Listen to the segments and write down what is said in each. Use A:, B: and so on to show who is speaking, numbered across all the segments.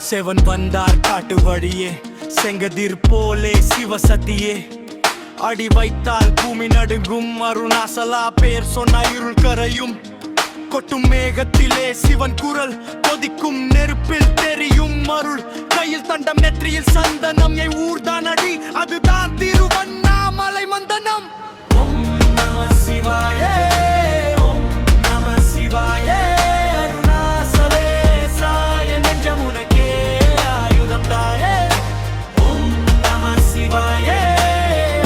A: Seven வந்தார் காட்டு வழியே, செங்கதிர் போலே சிவசத்தியே. அடி வைத்தால் பூமி நடுங்கும், அருணாசலா பேர் சொன்ன இருள் கரையும். கொட்டும் மேகத்திலே சிவன் குரல், கொதிக்கும் நெருப்பில் தெரியும் அருள். கையில் தண்டம், நெற்றியில் சந்தனம், என் ஊர்தான் அடி, அதுதான் திருவண்ணாமலை மந்தனம். ஓம் நம சிவாயே, ஓம் நம சிவாயே. அருணாசலேசா என் நெஞ்சம் உனக்கே ஆயுதம் தாயே. ஓம் நம சிவாயே,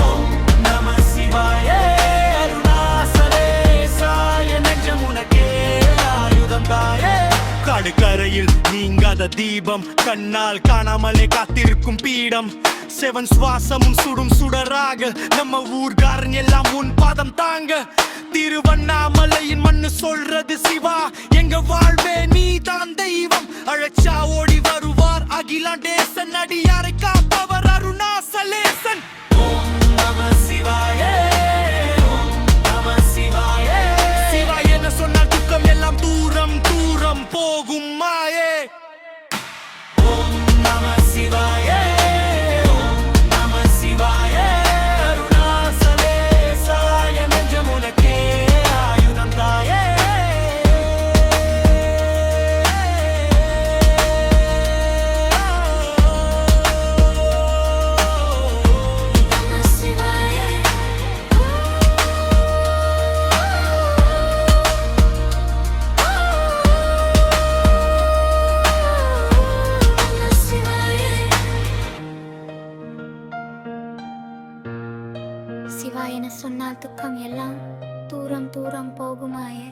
A: ஓம் நம சிவாயே. அருணாசலேசா என் நெஞ்சம் உனக்கே ஆயுதம் தாயே. கடுக்கரையில் நீங்காத தீபம், கண்ணால் காணாமலே காத்திருக்கும் பீடம். செவன் சுவாசமும் சுடும் சுடராக, நம்ம ஊர்காரன் எல்லாம் உன் பாதம் தாங்க. திருவண்ணாமலையின் மண்ணு சொல்றது சிவா, எங்க வாழ்வே நீ தான் தெய்வம். அழைச்சா ஓடி வருவார் அகிலாண்டேசன், அடியாரை காப்பவர் அருணாசலேசன். ஓம் நம சிவாயே, ஓம் நம சிவாயே. சிவாய் என்ன சொன்னால் துக்கம் எல்லாம் தூரம் தூரம் போகும் மாயே. ஓம் நம சிவாயே, ஓம் நம சிவாயே. அருணாசலேசா என் நெஞ்சம் உனக்கே ஆயுதம் தாயே.
B: சிவா என சொன்னால் துக்கம் எல்லாம் தூரம் தூரம் போகுமாயே.